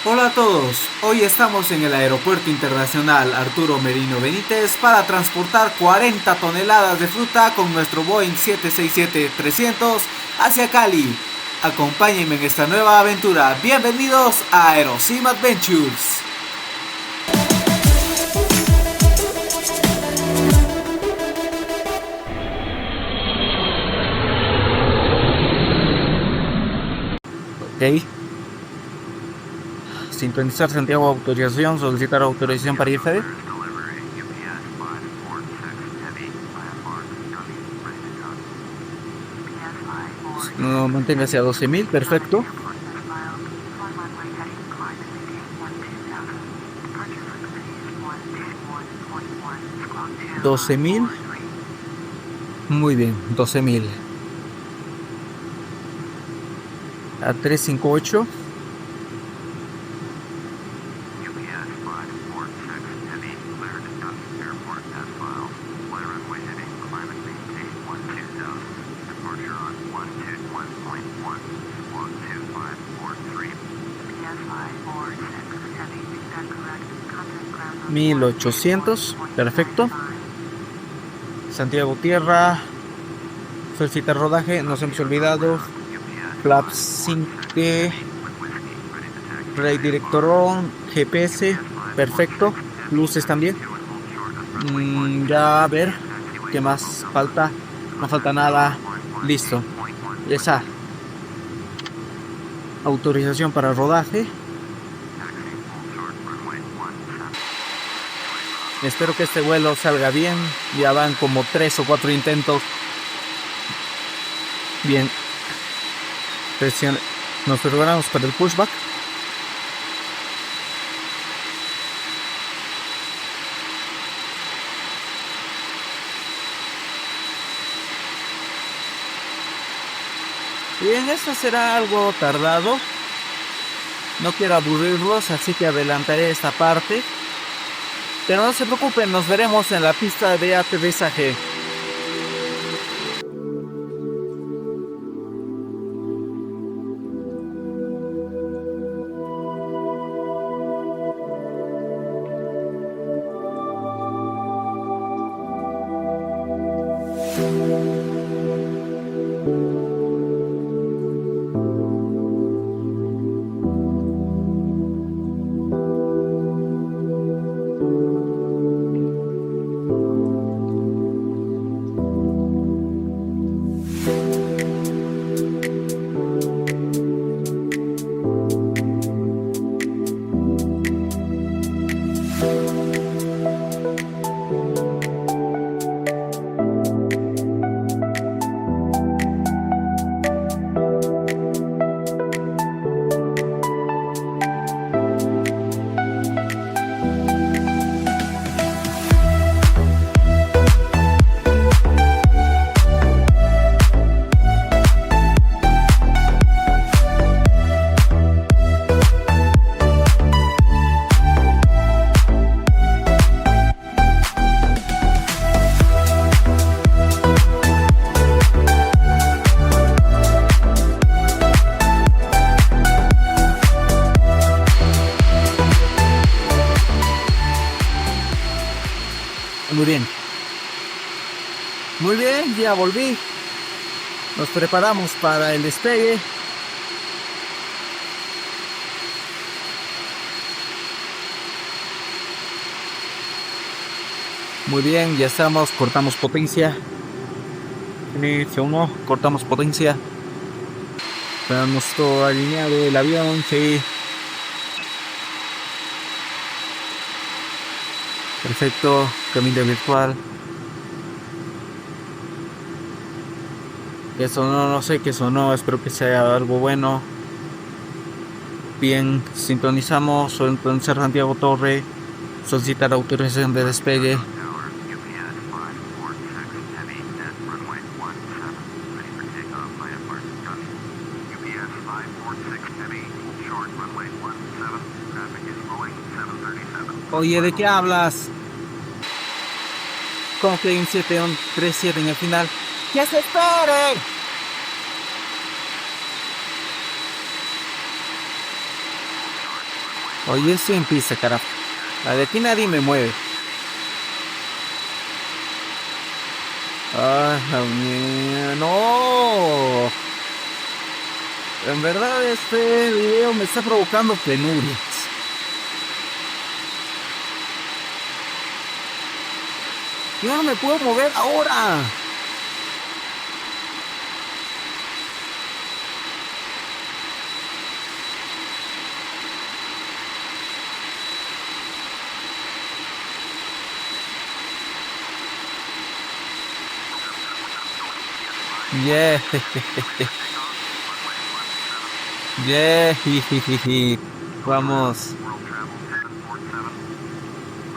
Hola a todos, hoy estamos en el Aeropuerto Internacional Arturo Merino Benítez para transportar 40 toneladas de fruta con nuestro Boeing 767-300 hacia Cali. Acompáñenme en esta nueva aventura, bienvenidos a Aerosim Adventures. Ok, sintonizar Santiago, autorización, solicitar autorización para IFD. No, manténgase a 12.000, perfecto. 12.000, muy bien, 12.000. A 358. $1,800, perfecto. Santiago Tierra, solicitar rodaje, nos hemos olvidado. Flaps 5, Ray Director On, GPS, perfecto. Luces también. Ya a ver, ¿qué más falta? No falta nada. Listo. Esa autorización para rodaje. Espero que este vuelo salga bien. Ya van como 3 o 4 intentos. Bien. Nos preparamos para el pushback. Bien, esto será algo tardado. No quiero aburrirlos, así que adelantaré esta parte. Pero no se preocupen, nos veremos en la pista de aterrizaje. Muy bien. Muy bien, ya volví. Nos preparamos para el despegue. Muy bien, ya estamos. Cortamos potencia. Inicio 1, cortamos potencia. Tenemos todo alineado el avión, sí. Perfecto, camino virtual. Que sonó, no sé qué sonó, espero que sea algo bueno. Bien, sintonizamos, sintonizar Santiago Torre, solicitar autorización de despegue. Oye, ¿de qué hablas? ¿Cómo que hay un 737 en el final? ¡Que se espere! Oye, estoy en pista, carajo. La de aquí nadie me mueve. Ah, la mía, no. En verdad este video me está provocando penurias. Yo no me puedo mover ahora. Yeah. Yeah. Vamos.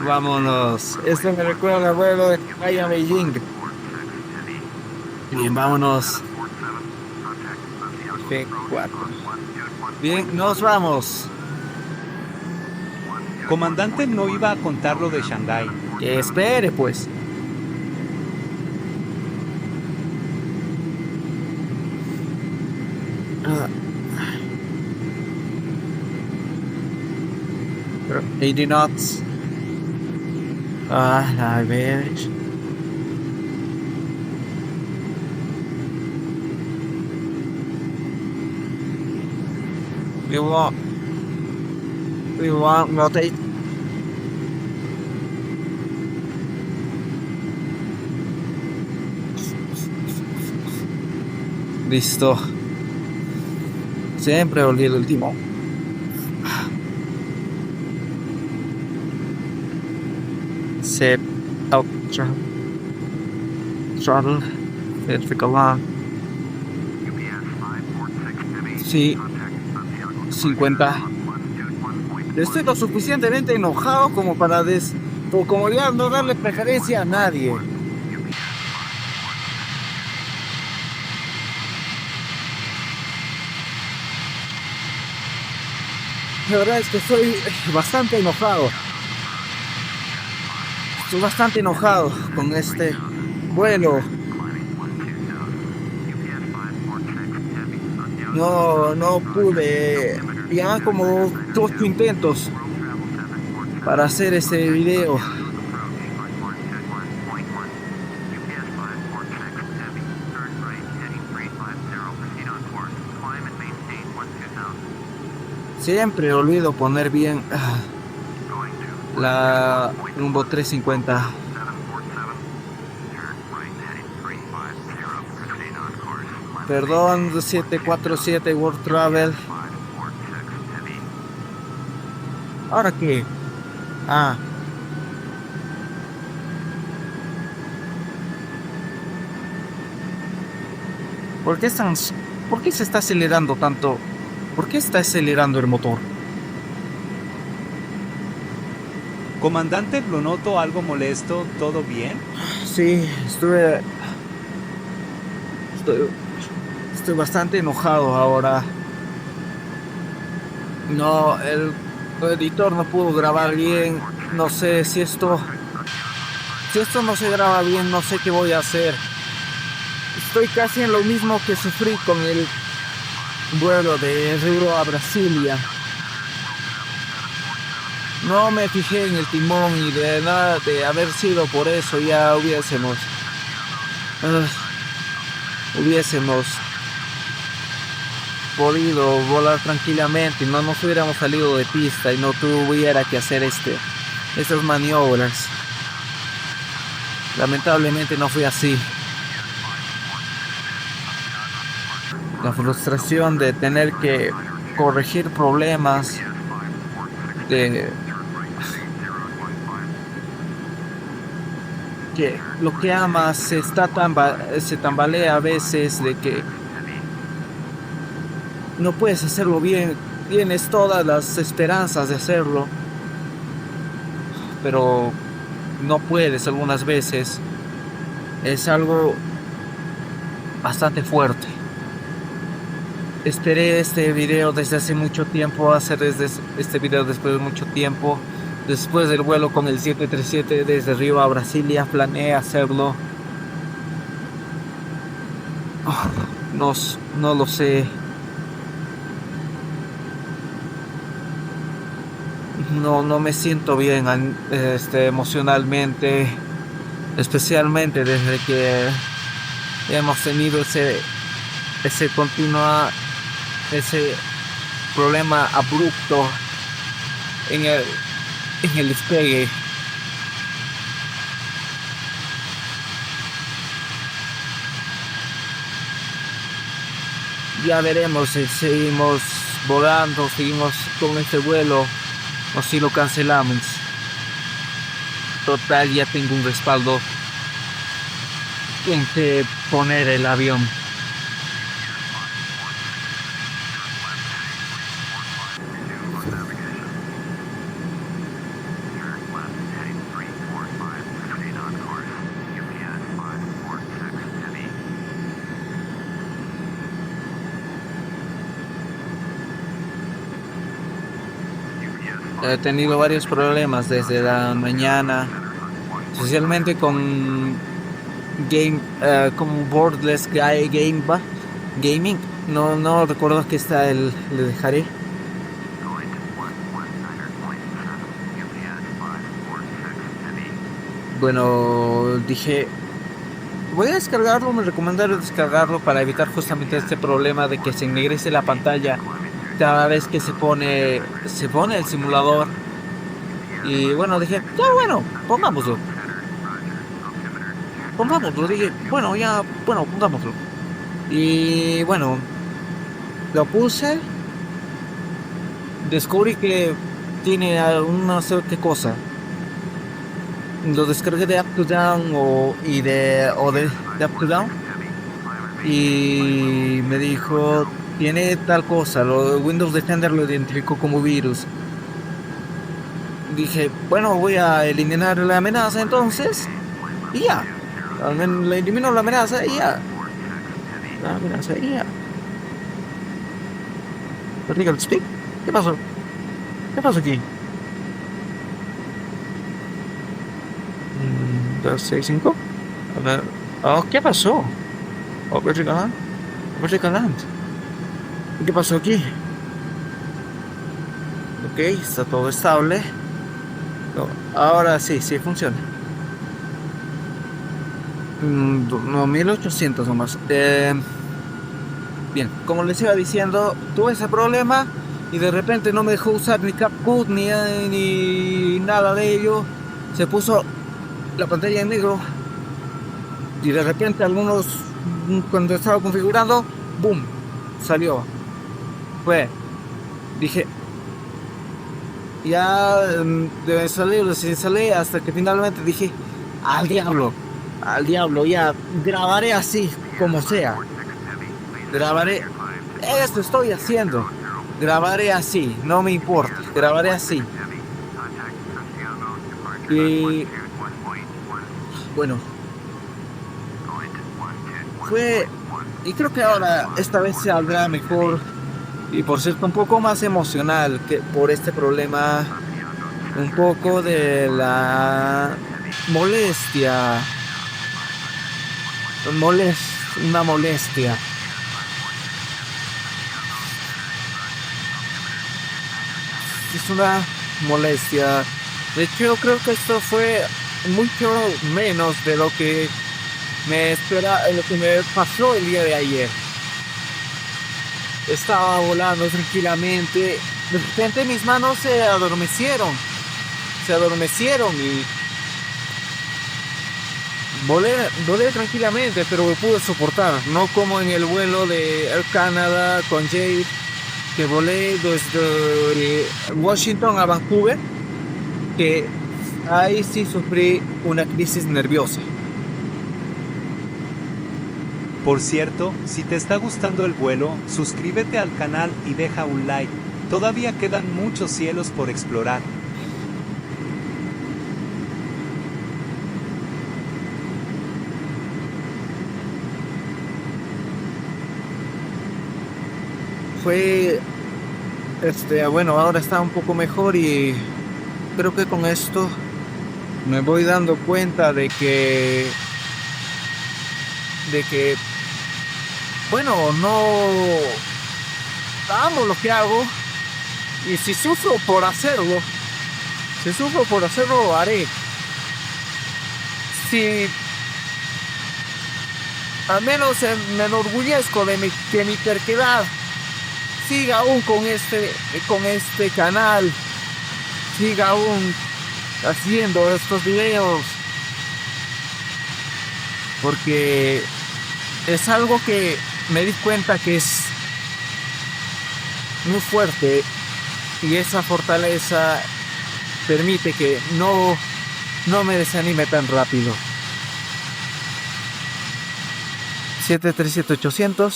Vámonos. Esto me recuerda al vuelo de Shanghái a Beijing. Bien, vámonos. F4. Bien, nos vamos. Comandante no iba a contar lo de Shanghái. Que espere, pues. Ah, 80 knots. A ver. We want rotate. Listo. Siempre olvido el timón. Set out throttle. Vertical line. Sí. 50. Estoy lo suficientemente enojado como para por comodidad no darle preferencia a nadie. La verdad es que estoy bastante enojado. Estoy bastante enojado con este vuelo. No pude. Ya como 8 intentos para hacer este video. Siempre olvido poner bien la rumbo 350. Perdón, 747 World Travel. ¿Ahora qué? Ah. ¿Por qué por qué se está acelerando tanto? ¿Por qué está acelerando el motor? Comandante, lo noto algo molesto. ¿Todo bien? Sí, estoy bastante enojado ahora. No, el editor no pudo grabar bien. No sé si esto no se graba bien, no sé qué voy a hacer. Estoy casi en lo mismo que sufrí con el vuelo de Río a Brasilia. No me fijé en el timón y de nada de haber sido por eso ya hubiésemos podido volar tranquilamente y no nos hubiéramos salido de pista y no tuviera que hacer estas maniobras. Lamentablemente no fue así. La frustración de tener que corregir problemas, de que lo que amas se tambalea a veces, de que no puedes hacerlo bien, tienes todas las esperanzas de hacerlo, pero no puedes algunas veces. Es algo bastante fuerte. Esperé este video desde hace mucho tiempo, hacer este video después de mucho tiempo. Después del vuelo con el 737 desde Río a Brasilia, planeé hacerlo. No lo sé. no me siento bien emocionalmente, especialmente desde que hemos tenido ese continua, ese problema abrupto en el despegue. Ya veremos si seguimos volando, seguimos con este vuelo o si lo cancelamos. Total, ya tengo un respaldo en que poner el avión. He tenido varios problemas desde la mañana, especialmente con con Borderless Gaming. No recuerdo que está le dejaré. Bueno, dije, voy a descargarlo, me recomendaron descargarlo para evitar justamente este problema de que se ennegrece la pantalla cada vez que se pone el simulador. Y bueno, dije, ya bueno, pongámoslo, dije, bueno, ya, bueno, pongámoslo. Y bueno, lo puse, descubrí que tiene alguna sé qué cosa. Lo descargué de Up to Down de Up to Down y me dijo, tiene tal cosa, Windows Defender lo identificó como virus. Dije, bueno, voy a eliminar la amenaza entonces y ya. Al menos le elimino la amenaza y ya. La amenaza y ya. Vertical Speak. ¿Qué pasó? ¿Qué pasó aquí? 265. A ver. Oh, ¿qué pasó? Oh, Vertical Land. Vertical Land. ¿Qué pasó aquí? Ok, está todo estable. No, ahora sí funciona. No, 1800 nomás. Bien, como les iba diciendo, tuve ese problema y de repente no me dejó usar ni CapCut ni nada de ello. Se puso la pantalla en negro y de repente cuando estaba configurando, boom, salió. Dije, ya debe salir, desinstalé hasta que finalmente dije, al diablo, ya grabaré así, como sea. Grabaré, esto estoy haciendo. Grabaré así, no me importa, grabaré así. Y bueno, y creo que ahora esta vez se saldrá mejor y por cierto un poco más emocional que por este problema, un poco de la molestia, una molestia. Es una molestia. De hecho, creo que esto fue mucho menos de lo que lo que me pasó el día de ayer. Estaba volando tranquilamente. De repente mis manos se adormecieron y volé tranquilamente, pero me pude soportar. No como en el vuelo de Air Canada con Jade, que volé desde Washington a Vancouver, que ahí sí sufrí una crisis nerviosa. Por cierto, si te está gustando el vuelo, suscríbete al canal y deja un like. Todavía quedan muchos cielos por explorar. Bueno, ahora está un poco mejor y creo que con esto me voy dando cuenta de que bueno, no amo lo que hago y si sufro por hacerlo, Si sufro por hacerlo, lo haré. Si al menos me enorgullezco de que mi terquedad siga aún con este canal, siga aún haciendo estos videos, porque es algo que me di cuenta que es muy fuerte, y esa fortaleza permite que no me desanime tan rápido. 737-800.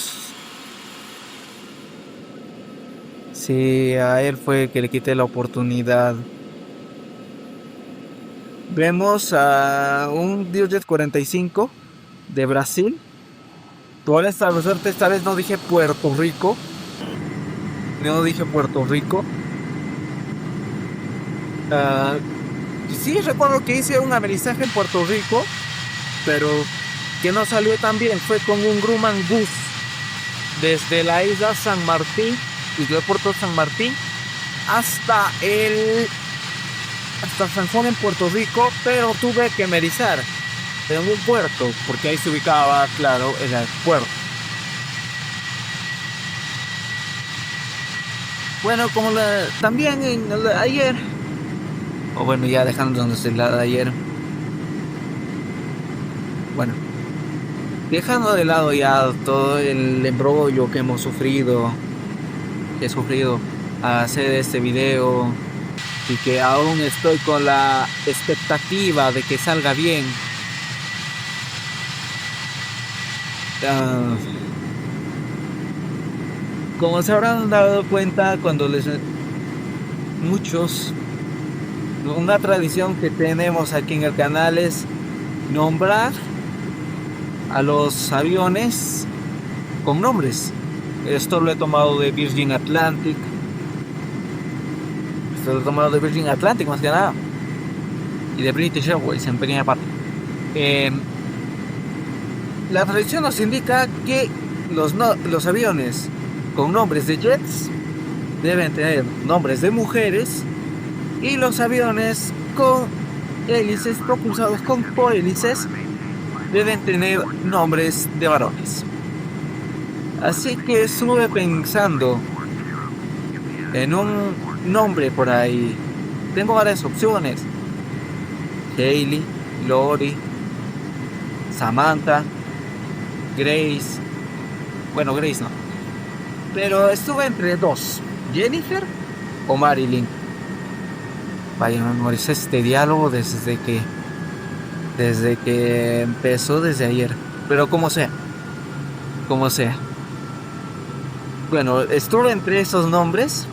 Sí, a él fue el que le quité la oportunidad. Vemos a un Diojet 45 de Brasil. Toda esta vez no dije Puerto Rico. No dije Puerto Rico. Sí, recuerdo que hice un amerizaje en Puerto Rico, pero que no salió tan bien. Fue con un Grumman Bus desde la isla San Martín, desde el puerto San Martín, hasta San Juan en Puerto Rico, pero tuve que merizar en un puerto, porque ahí se ubicaba, claro, el aeropuerto. Bueno, como también ayer, o bueno, ya dejándonos de lado ayer, bueno, dejando de lado ya todo el embrollo que he sufrido a hacer este video, y que aún estoy con la expectativa de que salga bien. Como se habrán dado cuenta, una tradición que tenemos aquí en el canal es nombrar a los aviones con nombres. Esto lo he tomado de Virgin Atlantic. Más que nada. Y de British Airways en pequeña parte. La tradición nos indica que los aviones con nombres de jets deben tener nombres de mujeres, y los aviones con hélices propulsados con cohélices deben tener nombres de varones. Así que estuve pensando en un nombre por ahí. Tengo varias opciones: Hailey, Lori, Samantha, Grace. Bueno, Grace no, pero estuve entre dos: Jennifer o Marilyn. Vaya, me memoricé este diálogo desde que empezó, desde ayer. Pero como sea. Bueno, estuve entre esos nombres.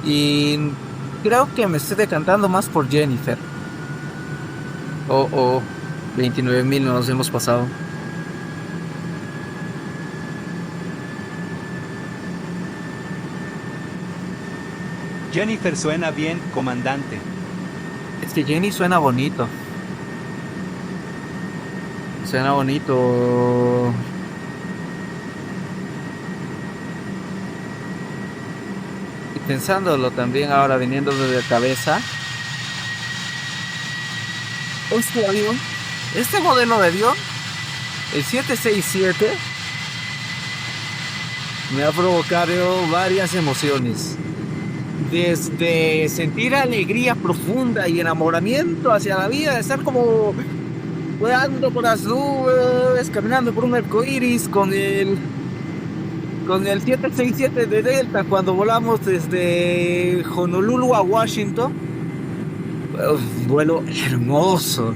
Y creo que me estoy decantando más por Jennifer. 29,000 nos hemos pasado. Jennifer suena bien, comandante. Es que Jenny suena bonito. Y pensándolo también ahora, viniendo desde la cabeza, este modelo de avión, el 767, me ha provocado varias emociones. Desde sentir alegría profunda y enamoramiento hacia la vida, de estar como volando por las nubes, caminando por un arco iris con el 767 de Delta, cuando volamos desde Honolulu a Washington. Un vuelo hermoso.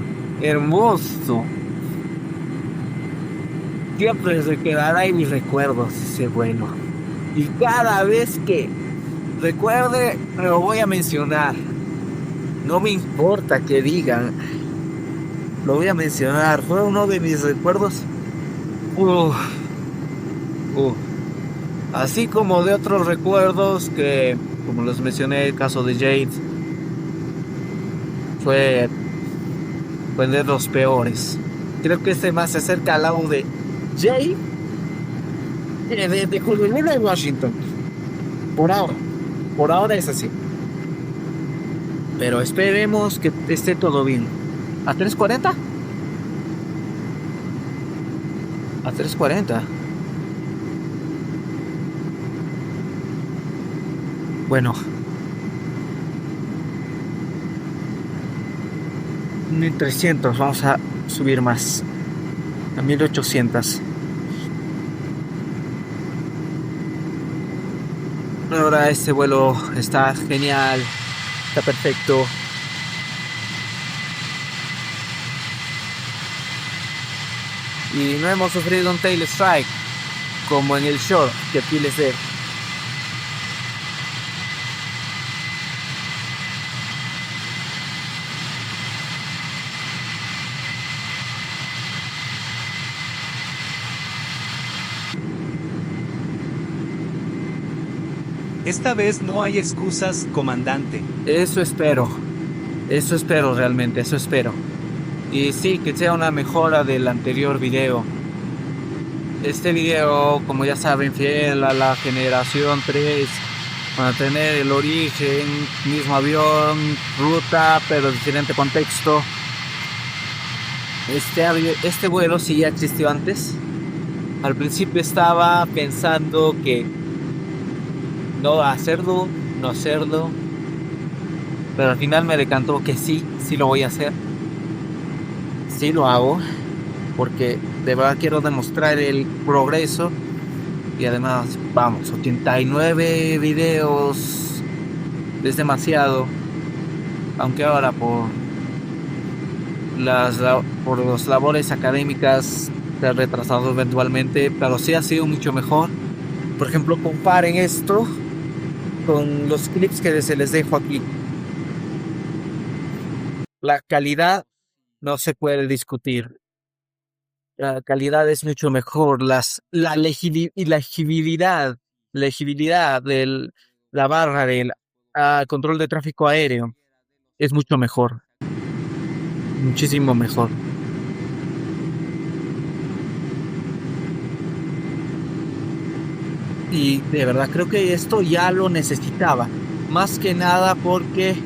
Siempre se quedará en mis recuerdos ese vuelo. Y cada vez que recuerde, lo voy a mencionar. No me importa que digan, lo voy a mencionar. Fue uno de mis recuerdos. Así como de otros recuerdos que, como les mencioné, el caso de Jade fue de los peores. Creo que este más se acerca al lado de Jade de Honolulu en Washington, por ahora. Por ahora es así. Pero esperemos que esté todo bien. ¿A 3:40? A 3:40. Bueno, 1300. Vamos a subir más. A 1800. Ahora este vuelo está genial. Está perfecto. Y no hemos sufrido un tail strike como en el short que aquí les veo. Esta vez no hay excusas, comandante. Eso espero realmente, eso espero. Y sí, que sea una mejora del anterior video. Este video, como ya saben, fiel a la generación 3, mantener el origen, mismo avión, ruta, pero diferente contexto. Este vuelo sí ya existió antes. Al principio estaba pensando que no hacerlo, pero al final me decantó que sí lo voy a hacer. Sí lo hago, porque de verdad quiero demostrar el progreso. Y además, vamos, 89 videos es demasiado. Aunque ahora por las labores académicas se ha retrasado eventualmente, pero sí ha sido mucho mejor. Por ejemplo, comparen esto con los clips que se les dejo aquí. La calidad no se puede discutir. La calidad es mucho mejor. La legibilidad de la barra del control de tráfico aéreo es mucho mejor. Muchísimo mejor. Y de verdad creo que esto ya lo necesitaba. Más que nada porque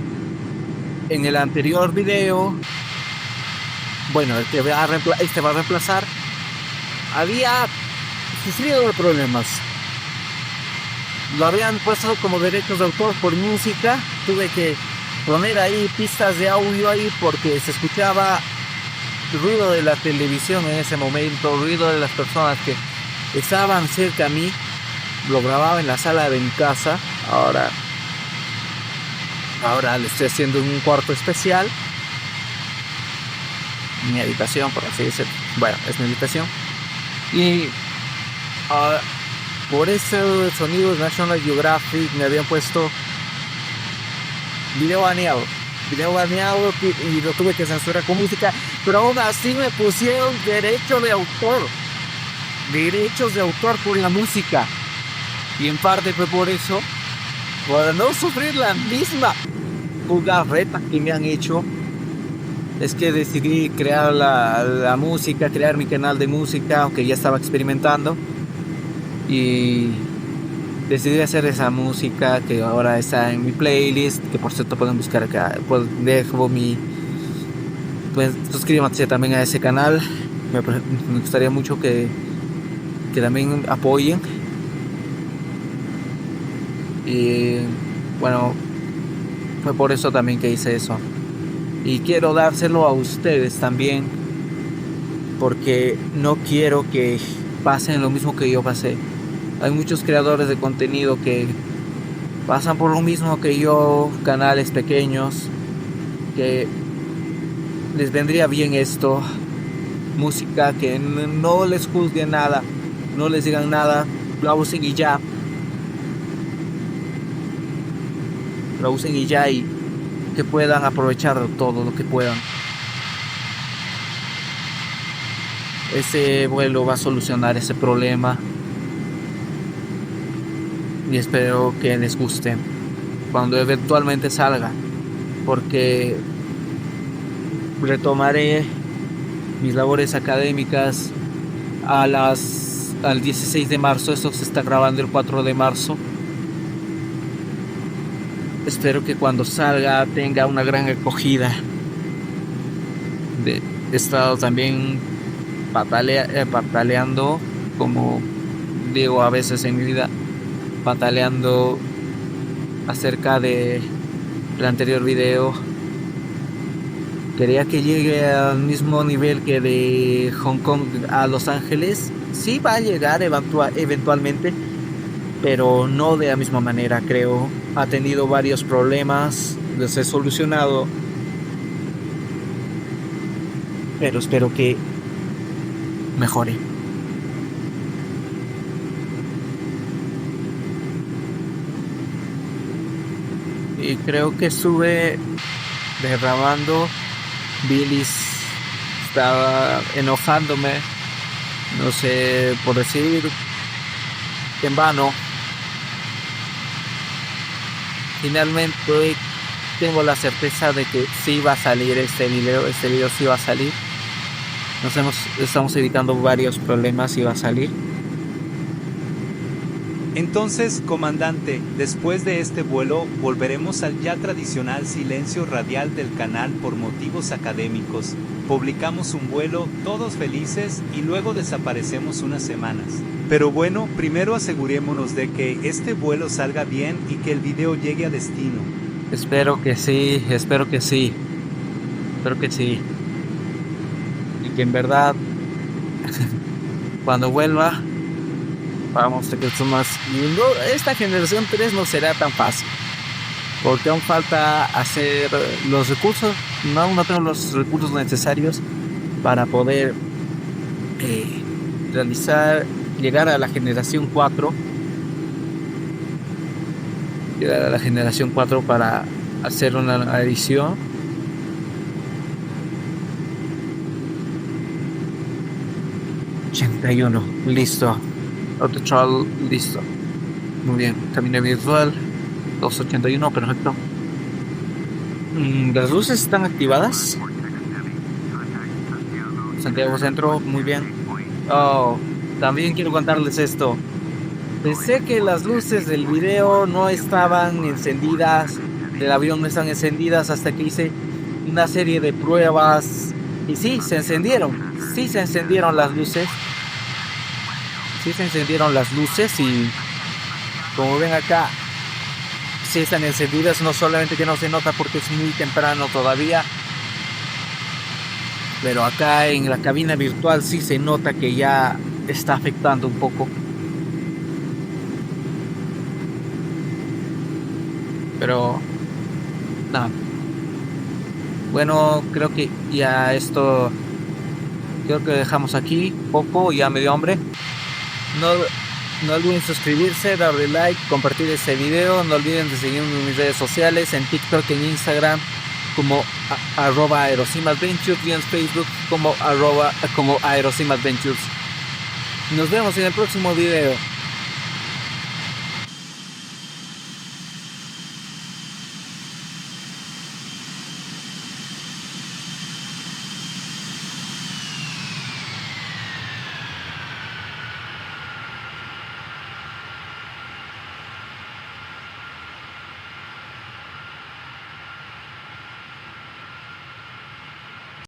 en el anterior video, bueno, este va a reemplazar, había sufrido de problemas. Lo habían puesto como derechos de autor por música. Tuve que poner ahí pistas de audio ahí porque se escuchaba ruido de la televisión en ese momento, ruido de las personas que estaban cerca a mí. Lo grababa en la sala de mi casa. Ahora le estoy haciendo un cuarto especial. Mi habitación, por así decirlo. Bueno, es mi habitación. Y por ese sonido de National Geographic me habían puesto video baneado y lo tuve que censurar con música, pero aún así me pusieron derechos de autor por la música. Y en parte fue por eso, para no sufrir la misma jugarreta que me han hecho, es que decidí crear la música, crear mi canal de música, aunque ya estaba experimentando. Y decidí hacer esa música que ahora está en mi playlist, que por cierto pueden buscar acá. Pues suscríbanse también a ese canal. Me gustaría mucho que también apoyen. Y bueno, fue por eso también que hice eso. Y quiero dárselo a ustedes también, porque no quiero que pasen lo mismo que yo pasé. Hay muchos creadores de contenido que pasan por lo mismo que yo, canales pequeños, que les vendría bien esto, música que no les juzguen nada, no les digan nada, la usen y ya. Lo usen y ya, y que puedan aprovechar todo lo que puedan. Ese vuelo va a solucionar ese problema y espero que les guste cuando eventualmente salga, porque retomaré mis labores académicas al 16 de marzo. Esto se está grabando el 4 de marzo. espero que cuando salga tenga una gran acogida. He estado también pataleando, como digo a veces en mi vida, pataleando acerca de el anterior video. Quería que llegue al mismo nivel que de Hong Kong a Los Ángeles. Sí va a llegar eventualmente, pero no de la misma manera, creo. Ha tenido varios problemas, los he solucionado, pero espero que mejore. Y creo que sube derramando bilis. Estaba enojándome, no sé, por decir en vano. Finalmente tengo la certeza de que sí va a salir este video sí va a salir. Estamos evitando varios problemas y va a salir. Entonces, comandante, después de este vuelo, volveremos al ya tradicional silencio radial del canal por motivos académicos. Publicamos un vuelo, todos felices, y luego desaparecemos unas semanas. Pero bueno, primero asegurémonos de que este vuelo salga bien y que el video llegue a destino. Espero que sí. Espero que sí. Y que en verdad, cuando vuelva, vamos a que más. Esta generación 3 no será tan fácil, porque aún falta hacer los recursos. No tengo los recursos necesarios para poder llegar a la generación 4. Llegar a la generación 4 para hacer una edición. ...81, listo. AutoThrottle, listo. Muy bien, camino virtual 281, perfecto. Las luces están activadas. Santiago Centro, muy bien. También quiero contarles esto. Pensé que las luces del video no estaban encendidas, del avión no están encendidas, hasta que hice una serie de pruebas y sí, se encendieron las luces. Sí se encendieron las luces y como ven acá, sí están encendidas. No solamente que no se nota porque es muy temprano todavía, pero acá en la cabina virtual sí se nota que ya está afectando un poco. Pero nada. Bueno, creo que ya esto, creo que dejamos aquí poco, ya me dio hambre. No olviden suscribirse, darle like, compartir este video. No olviden de seguirme en mis redes sociales, en TikTok, en Instagram como @AerosimaAdventures y en Facebook como @AerosimaAdventures. Nos vemos en el próximo video.